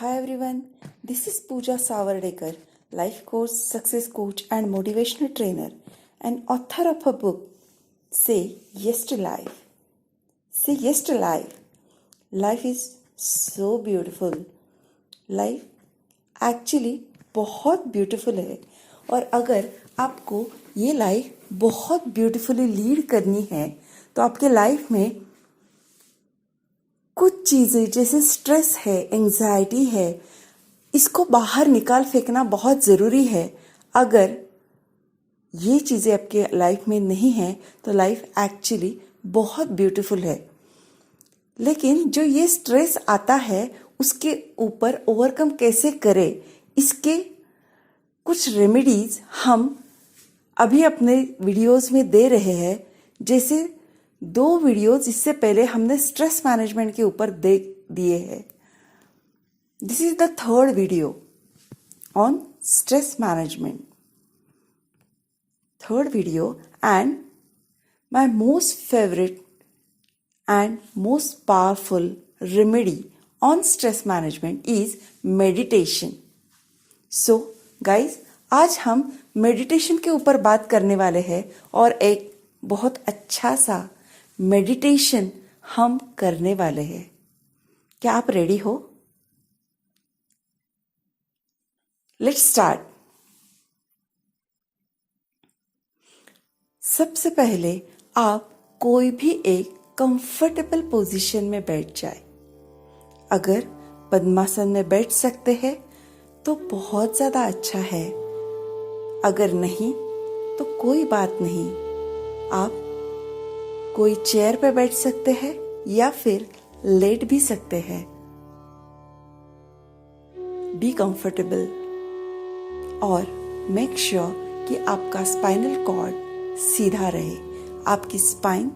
Hi everyone, this is Pooja Savardekar, life coach, success coach, and motivational trainer, and author of a book, Say Yes to Life. Say yes to life. Life is so beautiful. Life actually बहुत beautiful है और अगर आपको ये life बहुत beautifully lead करनी है तो आपके लाइफ में कुछ चीज़ें जैसे स्ट्रेस है, एंजाइटी है, इसको बाहर निकाल फेंकना बहुत ज़रूरी है। अगर ये चीज़ें आपके लाइफ में नहीं हैं तो लाइफ एक्चुअली बहुत ब्यूटीफुल है। लेकिन जो ये स्ट्रेस आता है उसके ऊपर ओवरकम कैसे करें, इसके कुछ रेमेडीज हम अभी अपने वीडियोस में दे रहे हैं। जैसे 2 वीडियोस इससे पहले हमने स्ट्रेस मैनेजमेंट के ऊपर दे दिए हैं। This is the 3rd video on stress management, 3rd video, and my most favourite and most powerful remedy on stress management is meditation. So guys, आज हम मेडिटेशन के ऊपर बात करने वाले हैं और एक बहुत अच्छा सा मेडिटेशन हम करने वाले हैं। क्या आप रेडी हो? Let's start. सबसे पहले आप कोई भी एक कंफर्टेबल पोजीशन में बैठ जाए। अगर पद्मासन में बैठ सकते हैं तो बहुत ज़्यादा अच्छा है, अगर नहीं तो कोई बात नहीं, आप कोई चेयर पे बैठ सकते हैं या फिर लेट भी सकते हैं। बी कंफर्टेबल और मेक श्योर कि आपका स्पाइनल कॉर्ड सीधा रहे, आपकी स्पाइन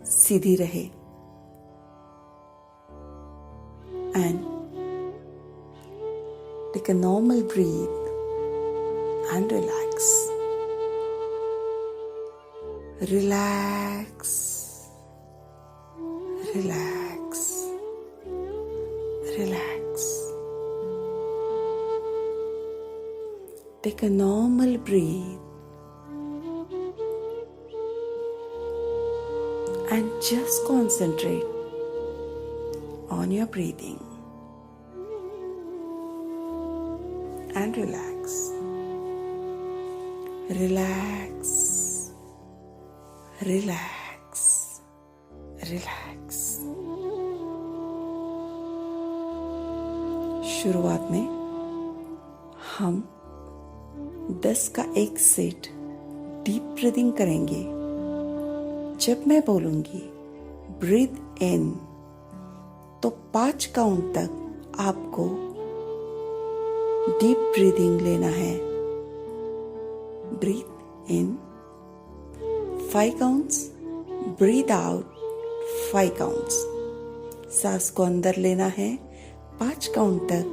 सीधी रहे। And take a normal breath and relax, relax, relax, relax. Take a normal breath and just concentrate on your breathing and relax, relax, relax, relax. शुरुआत में हम 10 का एक सेट डीप ब्रीदिंग करेंगे। जब मैं बोलूंगी ब्रीथ इन तो 5 काउंट तक आपको डीप ब्रीदिंग लेना है। ब्रीथ इन 5 काउंट्स, ब्रीथ आउट 5 काउंट्स। सांस को अंदर लेना है 5 काउंट तक,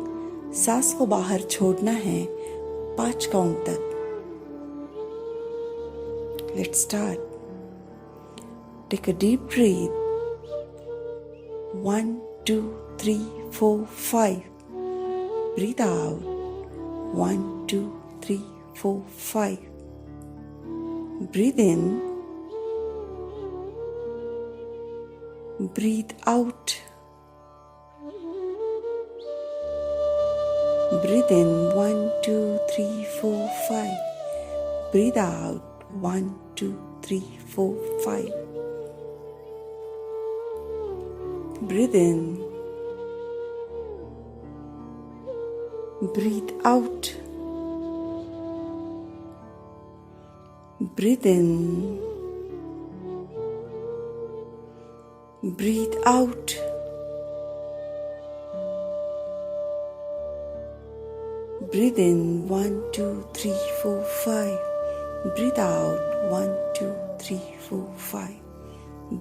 सांस को बाहर छोड़ना है 5 काउंट तक। Let's start. Take a deep breath. 1, 2, 3, 4, 5. Breathe out. 1, 2, 3, 4, 5. Breathe in. Breathe out. Breathe in. 1, 2, 3, 4, 5. Breathe out. 1, 2, 3, 4, 5. Breathe in, breathe out, breathe in, breathe out, breathe in. 1, 2, 3, 4, 5. Breathe out. 1, 2, 3, 4, 5.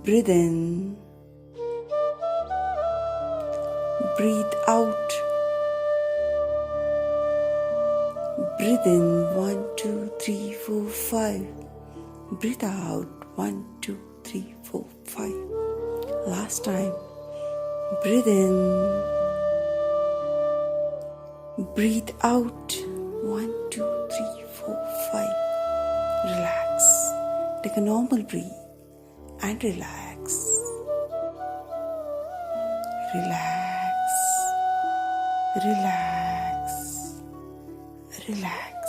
Breathe in, breathe out, breathe in. 1, 2, 3, 4, 5. Breathe out. 1, 2, 3, 4, 5. Last time. Breathe in, Breathe out. 1, 2, 3, 4, 5. Relax. Take a normal breath and relax. Relax. Relax. Relax.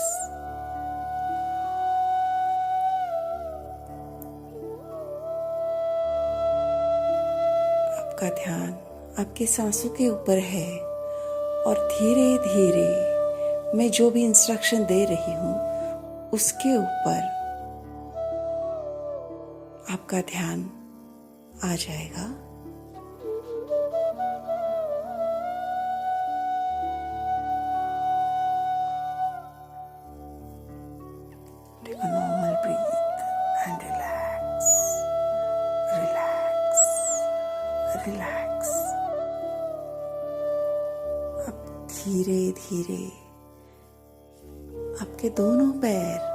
आपका ध्यान आपके सांसों के ऊपर है और धीरे धीरे मैं जो भी इंस्ट्रक्शन दे रही हूँ उसके ऊपर आपका ध्यान आ जाएगा। Take a normal breath and relax. Relax. Relax. अब धीरे धीरे आपके दोनों पैर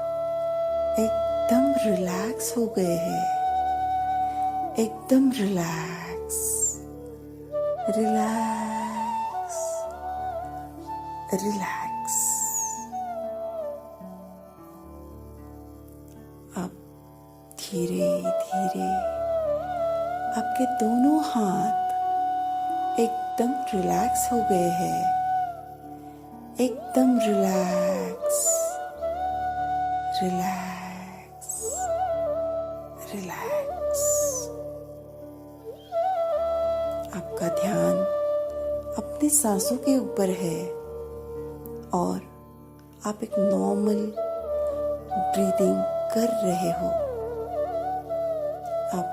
एकदम रिलैक्स हो गए हैं। एकदम रिलैक्स। रिलैक्स। रिलैक्स। अब धीरे धीरे आपके दोनों हाथ एकदम रिलैक्स हो गए हैं। एकदम रिलैक्स। रिलैक्स। रिलैक्स। आपका ध्यान अपनी सांसों के ऊपर है और आप एक नॉर्मल ब्रीदिंग कर रहे हो। अब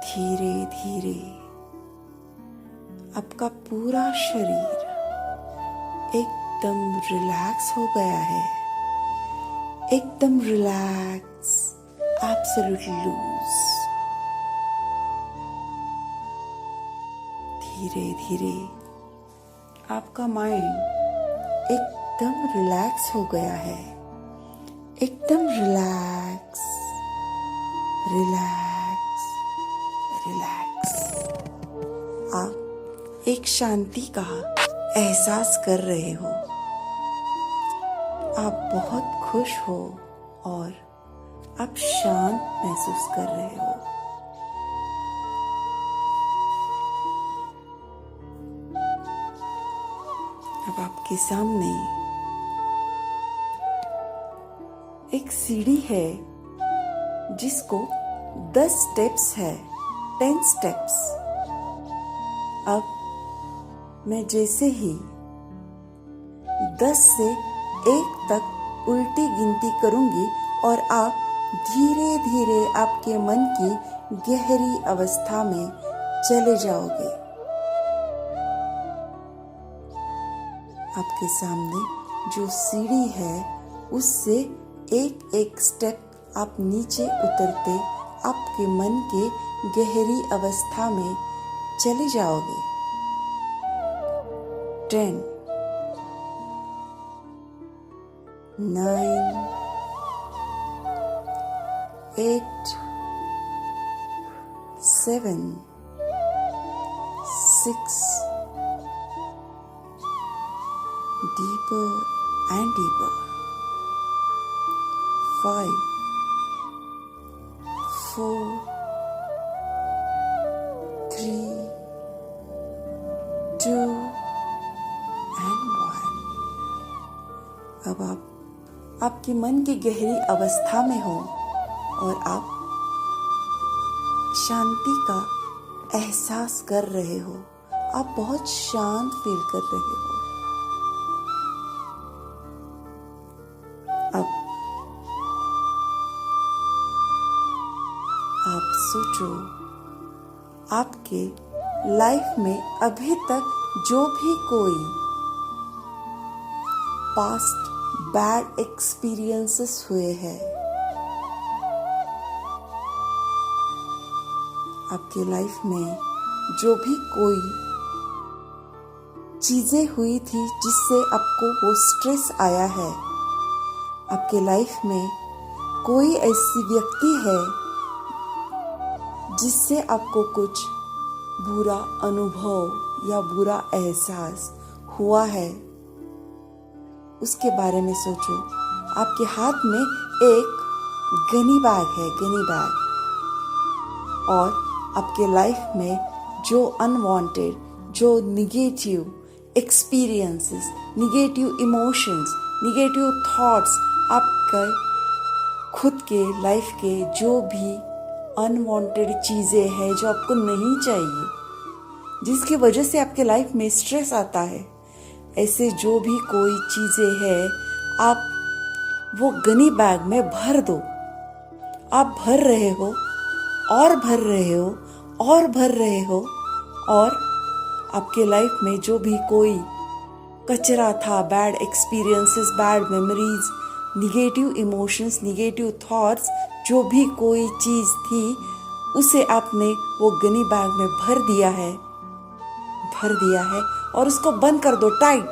धीरे धीरे आपका पूरा शरीर एकदम रिलैक्स हो गया है। एकदम रिलैक्स, एब्सोल्युटली लूज। धीरे धीरे आपका माइंड एकदम रिलैक्स हो गया है। एकदम रिलैक्स। रिलैक्स। रिलैक्स। आप एक शांति का एहसास कर रहे हो। आप बहुत खुश हो और आप शांत महसूस कर रहे हो। अब आपके सामने एक सीढ़ी है जिसको 10 स्टेप्स है, 10 स्टेप्स। अब मैं जैसे ही 10 से 1 तक उल्टी गिनती करूंगी और आप धीरे धीरे आपके मन की गहरी अवस्था में चले जाओगे। आपके सामने जो सीढ़ी है उससे एक एक स्टेप आप नीचे उतरते आपके मन के गहरी अवस्था में चले जाओगे। 10 9 8 7 6 deeper and deeper 5 4 3 2 and 1। अब आप आपके मन की गहरी अवस्था में हो और आप शांति का एहसास कर रहे हो। आप बहुत शांत फील कर रहे हो। अब आप सोचो आपके लाइफ में अभी तक जो भी कोई पास्ट बैड एक्सपीरियंसेस हुए हैं, आपके लाइफ में जो भी कोई चीजें हुई थी जिससे आपको वो स्ट्रेस आया है, आपके लाइफ में कोई ऐसी व्यक्ति है जिससे आपको कुछ बुरा अनुभव या बुरा एहसास हुआ है, उसके बारे में सोचो। आपके हाथ में एक गनी बैग है, गनी बैग। और आपके लाइफ में जो अनवांटेड, जो negative experiences, negative emotions, negative thoughts, आपके खुद के लाइफ के जो भी अनवांटेड चीज़ें हैं जो आपको नहीं चाहिए, जिसकी वजह से आपके लाइफ में स्ट्रेस आता है, ऐसे जो भी कोई चीज़ें हैं आप वो गनी बैग में भर दो। आप भर रहे हो और भर रहे हो और भर रहे हो, और आपके लाइफ में जो भी कोई कचरा था, bad experiences, bad memories, negative emotions, negative thoughts, जो भी कोई चीज़ थी उसे आपने वो गनी बैग में भर दिया है और उसको बंद कर दो, टाइट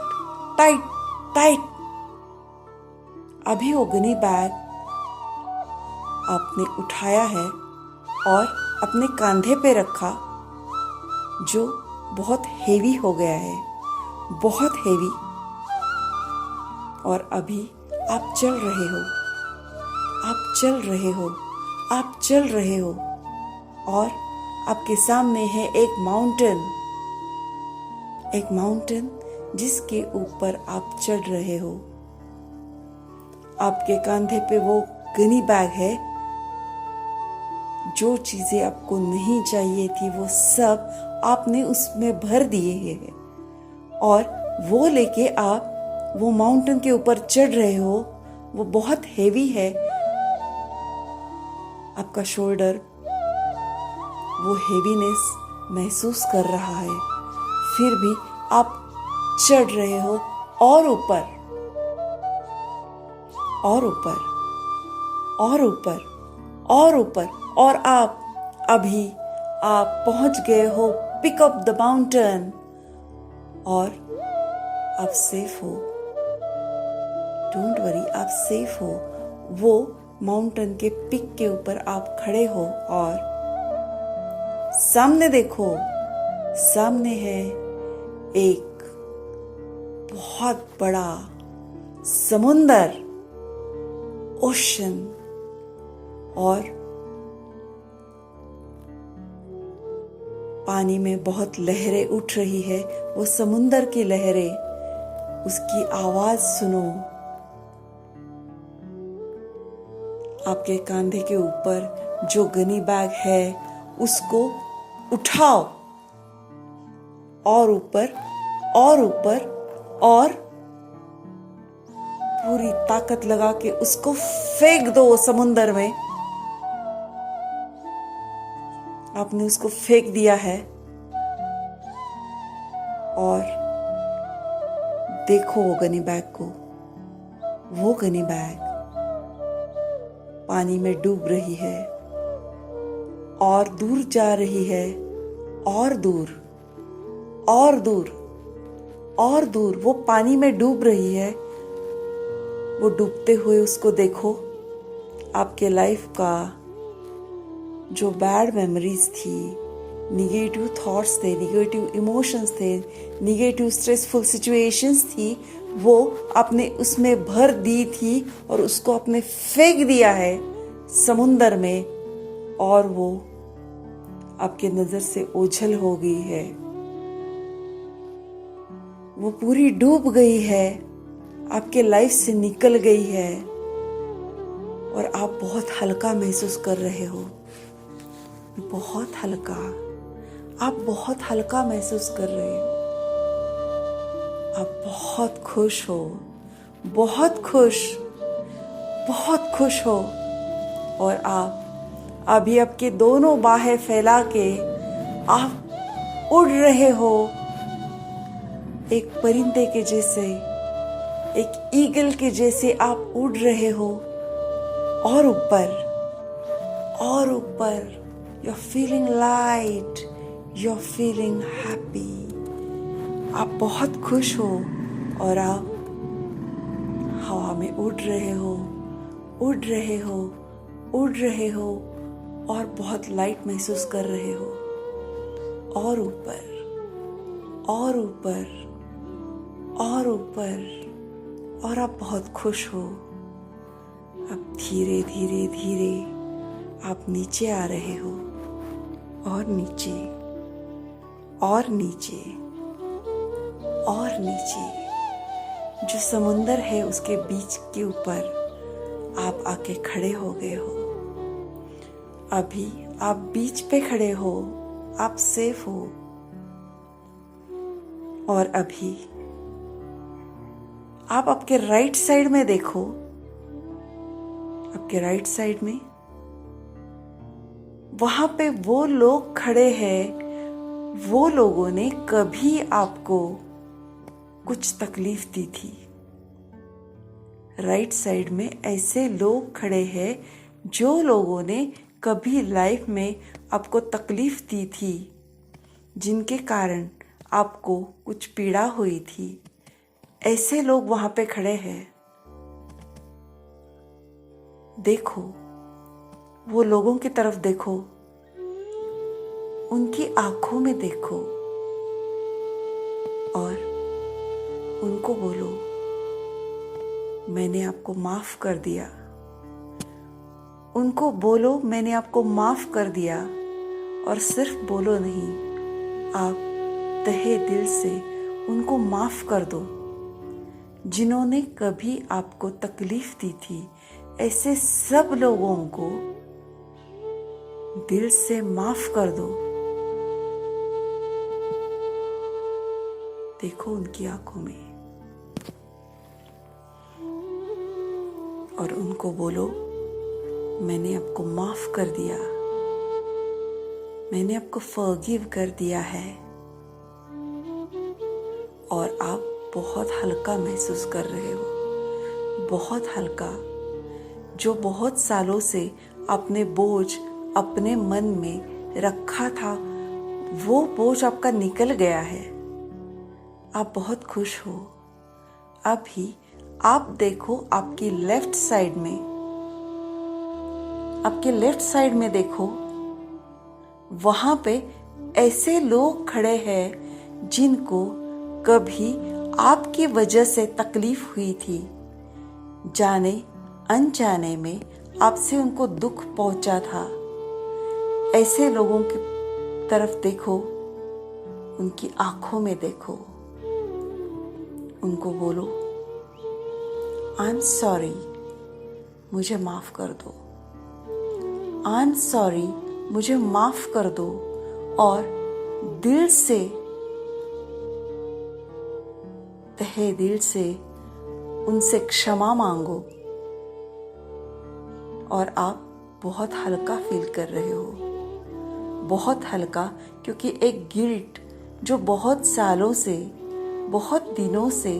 टाइट टाइट। अभी वो गनी बैग आपने उठाया है और अपने कंधे पे रखा, जो बहुत हेवी हो गया है, बहुत हेवी। और अभी आप चल रहे हो, आप चल रहे हो, आप चल रहे हो, और आपके सामने है एक माउंटेन जिसके ऊपर आप चढ़ रहे हो। आपके कंधे पे वो गनी बैग है, जो चीजें आपको नहीं चाहिए थी वो सब आपने उसमें भर दिए हैं, और वो लेके आप वो माउंटेन के ऊपर चढ़ रहे हो। वो बहुत हेवी है, आपका शोल्डर वो हेवीनेस महसूस कर रहा है, फिर भी आप चढ़ रहे हो और ऊपर और ऊपर और ऊपर और ऊपर, और आप पहुंच गए हो पिक अप द माउंटेन, और आप सेफ हो। डोंट वरी, आप सेफ हो। वो माउंटेन के पिक के ऊपर आप खड़े हो और सामने देखो, सामने है एक बहुत बड़ा समुंदर, ओशन, और पानी में बहुत लहरें उठ रही है। वो समुंदर की लहरें, उसकी आवाज सुनो। आपके कंधे के ऊपर जो गनी बैग है उसको उठाओ और ऊपर और ऊपर, और पूरी ताकत लगा के उसको फेंक दो समुंदर में। आपने उसको फेंक दिया है, और देखो वो गनी बैग को। वो गनी बैग पानी में डूब रही है और दूर जा रही है, और दूर और दूर और दूर। वो पानी में डूब रही है। वो डूबते हुए उसको देखो। आपके लाइफ का जो बैड मेमोरीज थी, निगेटिव थॉट्स थे, निगेटिव इमोशंस थे, निगेटिव स्ट्रेसफुल सिचुएशंस थी, वो आपने उसमें भर दी थी और उसको आपने फेंक दिया है समुंदर में, और वो आपके नजर से ओझल हो गई है। वो पूरी डूब गई है, आपके लाइफ से निकल गई है, और आप बहुत हल्का महसूस कर रहे हो। बहुत हल्का, आप बहुत हल्का महसूस कर रहे हो। आप बहुत खुश हो, बहुत खुश, बहुत खुश हो। और आप अभी आपके दोनों बाहें फैला के आप उड़ रहे हो, एक परिंदे के जैसे, एक ईगल के जैसे आप उड़ रहे हो, और ऊपर और ऊपर। You're feeling light, you're feeling happy. आप बहुत खुश हो, और आप हवा में उड़ रहे हो, उड़ रहे हो, उड़ रहे हो, और बहुत लाइट महसूस कर रहे हो। और ऊपर और ऊपर और ऊपर और आप बहुत खुश हो। अब धीरे धीरे धीरे आप नीचे आ रहे हो और नीचे और नीचे और नीचे। जो समुंदर है उसके बीच के ऊपर आप आके खड़े हो गए हो। अभी आप बीच पे खड़े हो, आप सेफ हो। और अभी आप आपके राइट साइड में देखो। आपके राइट साइड में वहां पे वो लोग खड़े हैं, वो लोगों ने कभी आपको कुछ तकलीफ दी थी। राइट साइड में ऐसे लोग खड़े हैं जो लोगों ने कभी लाइफ में आपको तकलीफ दी थी, जिनके कारण आपको कुछ पीड़ा हुई थी। ऐसे लोग वहां पे खड़े हैं। देखो, वो लोगों की तरफ देखो, उनकी आंखों में देखो और उनको बोलो, मैंने आपको माफ कर दिया। उनको बोलो, मैंने आपको माफ कर दिया। और सिर्फ बोलो नहीं, आप तहे दिल से उनको माफ कर दो। जिन्होंने कभी आपको तकलीफ दी थी, ऐसे सब लोगों को दिल से माफ कर दो। देखो उनकी आंखों में और उनको बोलो, मैंने आपको माफ कर दिया। मैंने आपको फॉरगिव कर दिया है। और आप बहुत हल्का महसूस कर रहे हो, बहुत हल्का। जो बहुत सालों से आपने बोझ अपने मन में रखा था, वो बोझ आपका निकल गया है। आप बहुत खुश हो। अभी आप देखो, आपकी लेफ्ट साइड में, आपके लेफ्ट साइड में देखो, वहां पे ऐसे लोग खड़े हैं जिनको कभी आपकी वजह से तकलीफ हुई थी। जाने अनजाने में आपसे उनको दुख पहुंचा था। ऐसे लोगों की तरफ देखो, उनकी आंखों में देखो, उनको बोलो, आई एम सॉरी, मुझे माफ कर दो। आई एम सॉरी, मुझे माफ कर दो। और दिल से, तहे दिल से उनसे क्षमा मांगो। और आप बहुत हल्का फील कर रहे हो, बहुत हल्का, क्योंकि एक गिल्ट जो बहुत सालों से, बहुत दिनों से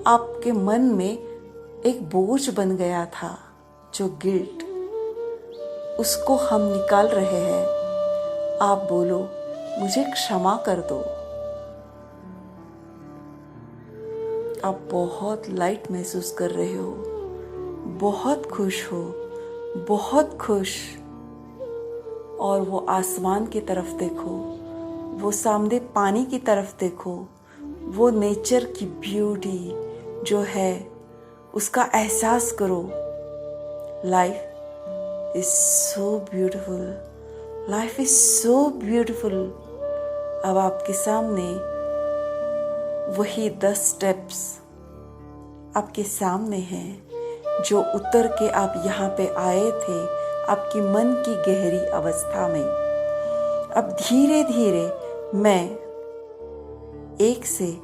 आपके मन में एक बोझ बन गया था, जो गिल्ट, उसको हम निकाल रहे हैं। आप बोलो, मुझे क्षमा कर दो। आप बहुत लाइट महसूस कर रहे हो, बहुत खुश हो, बहुत खुश। और वो आसमान की तरफ देखो, वो सामने पानी की तरफ देखो, वो नेचर की ब्यूटी जो है उसका एहसास करो। Life is so beautiful, life is so beautiful. अब आपके सामने वही 10 स्टेप्स आपके सामने हैं जो उतर के आप यहाँ पे आए थे, आपकी मन की गहरी अवस्था में। अब धीरे धीरे मैं 1 से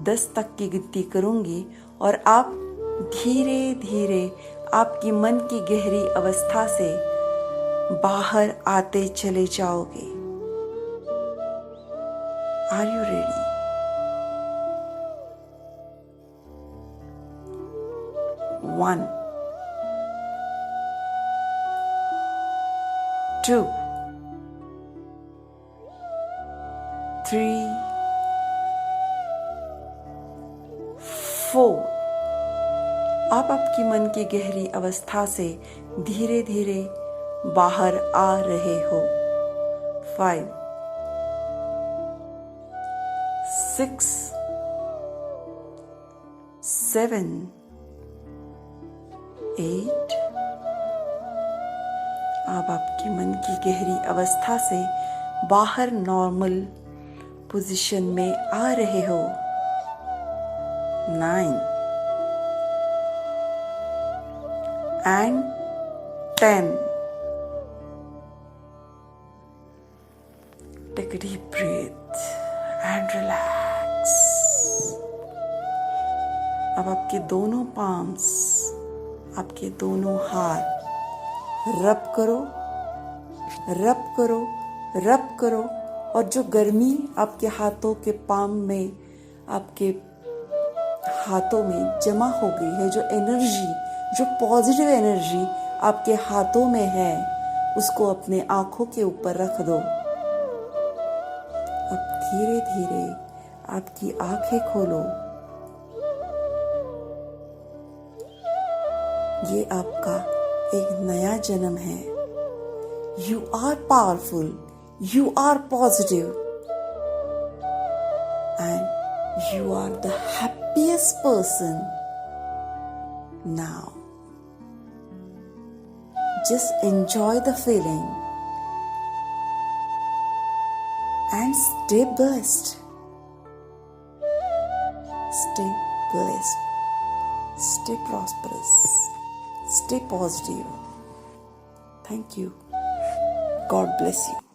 10 तक की गिनती करूंगी और आप धीरे धीरे आपकी मन की गहरी अवस्था से बाहर आते चले जाओगे। Are you ready? 1 2 3 4। आप आपकी मन की गहरी अवस्था से धीरे धीरे बाहर आ रहे हो। 5 6 7 8। आप आपके मन की गहरी अवस्था से बाहर नॉर्मल पोजीशन में आ रहे हो। 9 and 10. Take a deep breath and relax. अब आपके दोनों पाम्स, आपके दोनों हाथ रब करो, रब करो, रब करो, और जो गर्मी आपके हाथों के पाम में, आपके हाथों में जमा हो गई है, जो एनर्जी, जो पॉजिटिव एनर्जी आपके हाथों में है, उसको अपने आंखों के ऊपर रख दो। अब धीरे धीरे आपकी आंखें खोलो। ये आपका एक नया जन्म है। You are powerful, you are positive, and you are the happiest person now. Just enjoy the feeling and stay blessed. Stay blessed. Stay prosperous. Stay positive. Thank you. God bless you.